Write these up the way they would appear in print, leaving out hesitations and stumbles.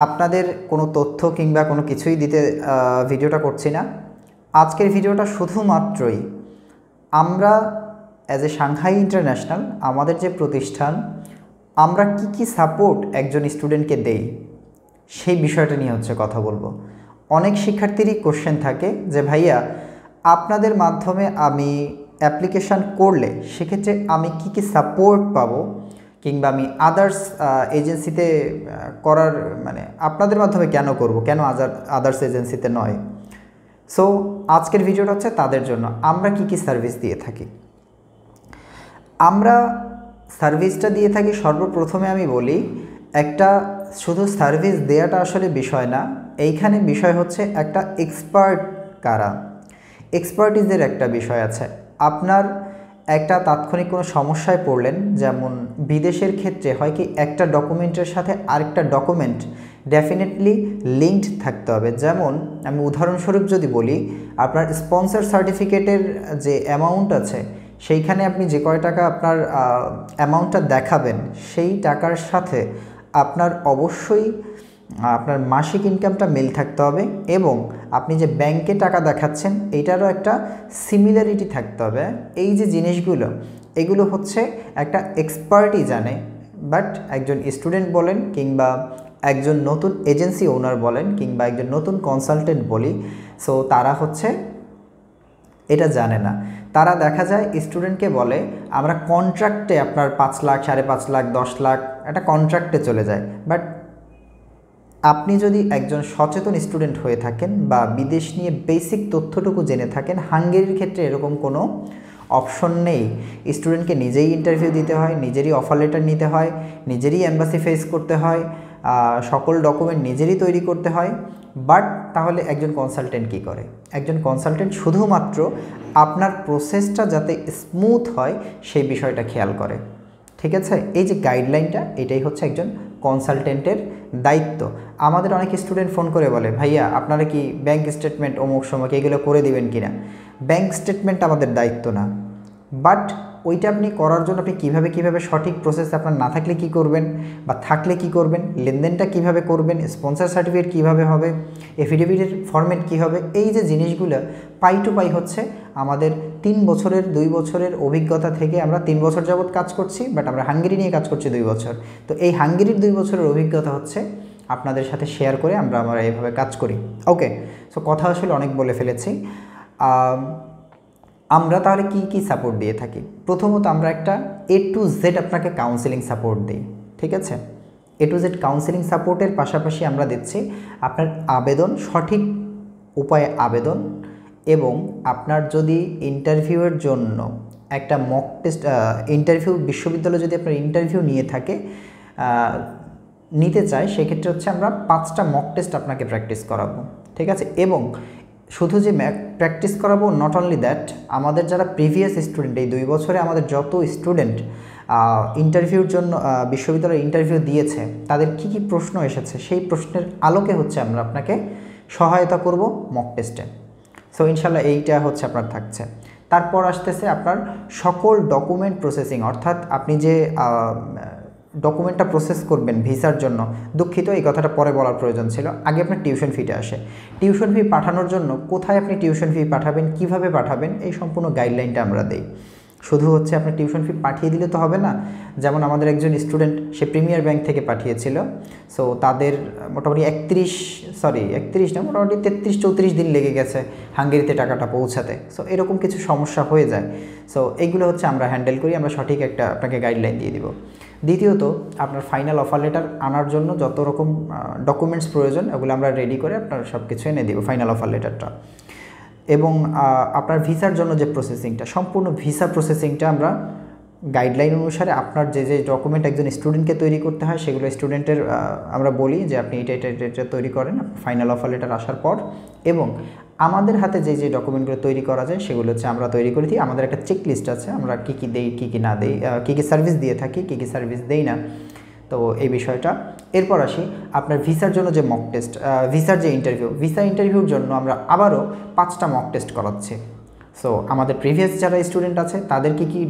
আপনাদের কোনো তথ্য কিংবা কোনো কিছুই দিতে ভিডিওটা করছি না। আজকের ভিডিওটা শুধুমাত্রই আমরা অ্যাজ এ সাংহাই ইন্টারন্যাশনাল আমাদের যে প্রতিষ্ঠান, আমরা কি সাপোর্ট একজন স্টুডেন্টকে দেই সেই বিষয়টা নিয়ে হচ্ছে কথা বলবো। অনেক শিক্ষার্থীরই কোশ্চেন থাকে যে ভাইয়া আপনাদের মাধ্যমে আমি অ্যাপ্লিকেশান করলে সেক্ষেত্রে আমি কি সাপোর্ট পাবো, কিংবা আমি আদার্স এজেন্সিতে করার আপনাদের মাধ্যমে কেন করব, কেন আদার্স এজেন্সিতে নয়। সো আজকের ভিডিওটা হচ্ছে তাদের জন্য। আমরা কি সার্ভিস দিয়ে থাকি। আমরা সার্ভিসটা দিয়ে থাকি, সর্বপ্রথমে আমি বলি একটা শুধু সার্ভিস দেওয়াটা আসলে বিষয় না, এইখানে বিষয় হচ্ছে একটা এক্সপার্ট কারা, এক্সপার্টিজের একটা বিষয় আছে। আপনার একটা তাৎক্ষণিক কোনো সমস্যায় পড়লেন, যেমন বিদেশের ক্ষেত্রে হয় কি একটা ডকুমেন্টের সাথে আরেকটা ডকুমেন্ট ডেফিনেটলি লিঙ্কড থাকতে হবে। যেমন আমি উদাহরণস্বরূপ যদি বলি, আপনার স্পন্সর সার্টিফিকেটের যে অ্যামাউন্ট আছে সেইখানে আপনি যে কয় টাকা আপনার অ্যামাউন্টটা দেখাবেন সেই টাকার সাথে আপনার অবশ্যই আপনার মাসিক ইনকামটা মিল থাকতে হবে, এবং আপনি যে ব্যাংকে টাকা দেখাচ্ছেন এইটারও একটা সিমিলারিটি থাকতে হবে। এই যে জিনিসগুলো, এগুলো হচ্ছে একটা এক্সপার্টই জানে। বাট একজন স্টুডেন্ট বলেন, কিংবা একজন নতুন এজেন্সি ওনার বলেন, কিংবা একজন নতুন কনসালটেন্ট বলি, সো তারা হচ্ছে এটা জানে না। তারা দেখা যায় স্টুডেন্টকে বলে আমরা কন্ট্রাক্টে আপনার 5 লাখ, 5.5 লাখ, 10 লাখ একটা কন্ট্রাক্টে চলে যায়। বাট আপনি যদি একজন সচেতন স্টুডেন্ট হয়ে থাকেন বা বিদেশ নিয়ে বেসিক তথ্যটুকু জেনে থাকেন, হাঙ্গেরির ক্ষেত্রে এরকম কোনো অপশন নেই। স্টুডেন্টকে নিজেই ইন্টারভিউ দিতে হয়, নিজেরই অফার লেটার নিতে হয়, নিজেরই এম্বাসি ফেস করতে হয়, সকল ডকুমেন্ট নিজেরই তৈরি করতে হয়। বাট তাহলে একজন কনসালটেন্ট কী করে? একজন কনসালটেন্ট শুধুমাত্র আপনার প্রসেসটা যাতে স্মুথ হয় সেই বিষয়টা খেয়াল করে। ঠিক আছে, এই যে গাইডলাইনটা, এটাই হচ্ছে একজন কনসালটেন্টের দায়িত্ব। আমাদের অনেক স্টুডেন্ট ফোন করে বলে ভাইয়া আপনারা কি ব্যাংক স্টেটমেন্ট অমুক সময় এগুলো করে দিবেন কিনা। ব্যাংক স্টেটমেন্ট আমাদের দায়িত্ব না, বাট ওইটা আপনি করার জন্য আপনি কীভাবে সঠিক প্রসেস আপনার না থাকলে কি করবেন, বা থাকলে কি করবেন, লেনদেনটা কিভাবে করবেন, স্পন্সর সার্টিফিকেট কিভাবে হবে, এফিডেভিটের ফরম্যাট কী হবে, এই যে জিনিসগুলো পাই টু পাই হচ্ছে আমাদের 3 বছরের 2 বছরের অভিজ্ঞতা থেকে আমরা 3 বছর যাবৎ কাজ করছি, বাট আমরা হাঙ্গেরি নিয়ে কাজ করছি 2 বছর। তো এই হাঙ্গেরির 2 বছরের অভিজ্ঞতা হচ্ছে আপনাদের সাথে শেয়ার করে আমরা এইভাবে কাজ করি। ওকে, সো কথা আসলে অনেক বলে ফেলেছি। আমরা তাহলে কি সাপোর্ট দিয়ে থাকি? প্রথমত আমরা একটা A to Z আপনাকে কাউন্সেলিং সাপোর্ট দিই। ঠিক আছে, A to Z কাউন্সেলিং সাপোর্টের পাশাপাশি আমরা দিচ্ছি আপনার আবেদন, সঠিক উপায়ে আবেদন, এবং আপনার যদি ইন্টারভিউয়ের জন্য একটা মক টেস্ট ইন্টারভিউ, বিশ্ববিদ্যালয় যদি আপনার ইন্টারভিউ নিতে চায়, সেক্ষেত্রে হচ্ছে আমরা 5টা মক টেস্ট আপনাকে প্র্যাকটিস করাবো। ঠিক আছে, এবং শুধু যে প্র্যাকটিস করাবো, নট অনলি দ্যাট, আমাদের যারা প্রিভিয়াস স্টুডেন্ট, এই 2 বছরে আমাদের যত স্টুডেন্ট ইন্টারভিউর জন্য বিশ্ববিদ্যালয়ে ইন্টারভিউ দিয়েছে, তাদের কি প্রশ্ন এসেছে সেই প্রশ্নের আলোকে হচ্ছে আমরা আপনাকে সহায়তা করব মক টেস্টে। সো ইনশাল্লাহ এইটা হচ্ছে আপনার থাকছে। তারপর আসতেছে আপনার সকল ডকুমেন্ট প্রসেসিং, অর্থাৎ আপনি যে ডকুমেন্টটা প্রসেস করবেন ভিসার জন্য। দুঃখিত, এই কথাটা পরে বলার প্রয়োজন ছিল, আগে আপনার টিউশন ফিটা আসে। টিউশন ফি পাঠানোর জন্য কোথায় আপনি টিউশন ফি পাঠাবেন, কিভাবে পাঠাবেন, এই সম্পূর্ণ গাইডলাইনটা আমরা দেই। শুধু হচ্ছে আপনি টিউশন ফি পাঠিয়ে দিলে তো হবে না। যেমন আমাদের একজন স্টুডেন্ট, সে প্রিমিয়ার ব্যাংক থেকে পাঠিয়েছিল। সো তাদের মোটামুটি 31 না, মোটামুটি 33-34 দিন লেগে গেছে হাঙ্গেরিতে টাকাটা পৌঁছাতে। সো এরকম কিছু সমস্যা হয়ে যায়। সো এইগুলো হচ্ছে আমরা হ্যান্ডেল করি, আমরা সঠিক একটা আপনাকে গাইডলাইন দিয়ে দিব। দ্বিতীয়ত, আপনার ফাইনাল অফার লেটার আনার জন্য যত রকম ডকুমেন্টস প্রয়োজন ওগুলো আমরা রেডি করে আপনার সব কিছু এনে দিব, ফাইনাল অফার লেটারটা। এবং আপনার ভিসার জন্য যে প্রসেসিংটা, সম্পূর্ণ ভিসা প্রসেসিংটা আমরা গাইডলাইন অনুসারে আপনার যে ডকুমেন্ট একজন স্টুডেন্টকে তৈরি করতে হয় সেগুলো স্টুডেন্টের আমরা বলি যে আপনি এটা তৈরি করেন ফাইনাল অফার লেটার আসার পর। এবং আমাদের হাতে যে ডকুমেন্টগুলো তৈরি করা যায় সেগুলো হচ্ছে আমরা তৈরি করে দিই। আমাদের একটা চেক লিস্ট আছে, আমরা কী দেই, কী না দেই, কী সার্ভিস দিয়ে থাকি, কী সার্ভিস দেই না। তো এই বিষয়টা। এরপর আসি আপনার ভিসার জন্য যে মক টেস্ট, ভিসার যে ভিসা ইন্টারভিউর জন্য আমরা আবারও 5টা মক টেস্ট করাচ্ছি। সো আমাদের প্রিভিয়াস যারা স্টুডেন্ট আছে তাদের কি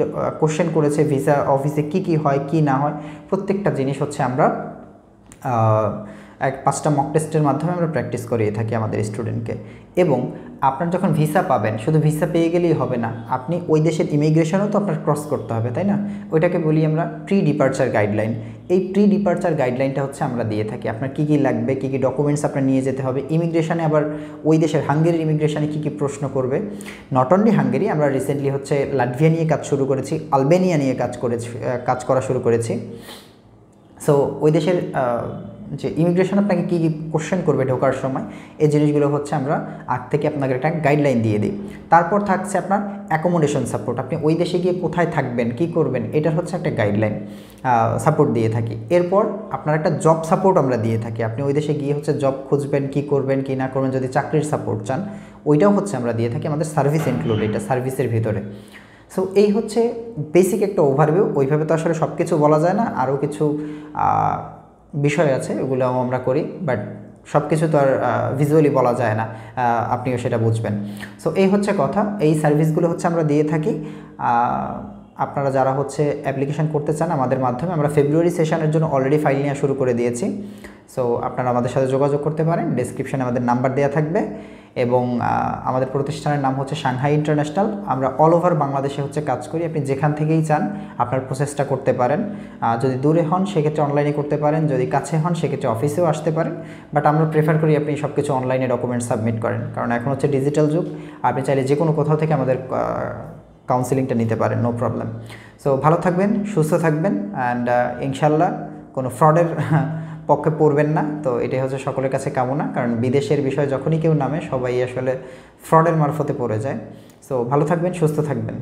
কোশ্চেন করেছে, ভিসা অফিসে কি হয় কি না হয়, প্রত্যেকটা জিনিস হচ্ছে আমরা 5টা মক টেস্টের মাধ্যমে আমরা প্র্যাকটিস করিয়ে থাকি আমাদের স্টুডেন্টকে। এবং আপনার যখন ভিসা পাবেন, শুধু ভিসা পেয়ে গেলেই হবে না, আপনি ওই দেশের ইমিগ্রেশনও তো আপনার ক্রস করতে হবে, তাই না? ওইটাকে বলি আমরা প্রি ডিপার্চার গাইডলাইন। এই প্রি ডিপার্চার গাইডলাইনটা হচ্ছে আমরা দিয়ে থাকি। আপনার কী কী লাগবে, কী কী ডকুমেন্টস আপনার নিয়ে যেতে হবে, ইমিগ্রেশনে আবার ওই দেশের হাঙ্গেরির ইমিগ্রেশনে কী কী প্রশ্ন করবে। নট অনলি হাঙ্গেরি, আমরা রিসেন্টলি হচ্ছে লাটভিয়া নিয়ে কাজ শুরু করেছি, আলবেনিয়া নিয়ে কাজ করা শুরু করেছি। সো ওই দেশের যে ইমিগ্রেশন আপনাকে কী কী কোশ্চেন করবে ঢোকার সময়, এই জিনিসগুলো হচ্ছে আমরা আগ থেকে আপনাকে একটা গাইডলাইন দিয়ে দিই। তারপর থাকছে আপনার অ্যাকোমোডেশন সাপোর্ট, আপনি ওই দেশে গিয়ে কোথায় থাকবেন, কী করবেন, এটার হচ্ছে একটা গাইডলাইন সাপোর্ট দিয়ে থাকি। এরপর আপনার একটা জব সাপোর্ট আমরা দিয়ে থাকি, আপনি ওই দেশে গিয়ে হচ্ছে জব খুঁজবেন, কী করবেন কী না করবেন, যদি চাকরির সাপোর্ট চান ওইটাও হচ্ছে আমরা দিয়ে থাকি, আমাদের সার্ভিস ইনক্লুড, এটা সার্ভিসের ভিতরে। সো এই হচ্ছে বেসিক একটা ওভারভিউ। ওইভাবে তো আসলে সব কিছু বলা যায় না, আরও কিছু বিষয় আছে ওগুলোও আমরা করি, বাট সব কিছু তো আর ভিজুয়ালি বলা যায় না, আপনিও সেটা বুঝবেন। সো এই হচ্ছে কথা, এই সার্ভিসগুলো হচ্ছে আমরা দিয়ে থাকি। আপনারা যারা হচ্ছে অ্যাপ্লিকেশন করতে চান আমাদের মাধ্যমে, আমরা ফেব্রুয়ারি সেশনের জন্য অলরেডি ফাইল নেওয়া শুরু করে দিয়েছি। সো আপনারা আমাদের সাথে যোগাযোগ করতে পারেন, ডেসক্রিপশানে আমাদের নাম্বার দেওয়া থাকবে। এবং আমাদের প্রতিষ্ঠানের নাম হচ্ছে সাংহাই ইন্টারন্যাশনাল। আমরা অল ওভার বাংলাদেশে হচ্ছে কাজ করি, আপনি যেখান থেকেই চান আপনার প্রসেসটা করতে পারেন। যদি দূরে হন সেক্ষেত্রে অনলাইনে করতে পারেন, যদি কাছে হন সেক্ষেত্রে অফিসেও আসতে পারেন, বাট আমরা প্রেফার করি আপনি সব কিছু অনলাইনে ডকুমেন্ট সাবমিট করেন, কারণ এখন হচ্ছে ডিজিটাল যুগ, আপনি চাইলে যে কোনো কোথাও থেকে আমাদের কাউন্সিলিংটা নিতে পারেন, নো প্রবলেম। সো ভালো থাকবেন, সুস্থ থাকবেন, অ্যান্ড ইনশাল্লাহ কোনো ফ্রডের পক্ষে পড়বেন না। তো এটাই হচ্ছে সকলের কাছে কামনা, কারণ বিদেশের বিষয় যখনই কেউ নামে সবাই আসলে ফ্রডের মারফতে পড়ে যায়। সো ভালো থাকবেন, সুস্থ থাকবেন।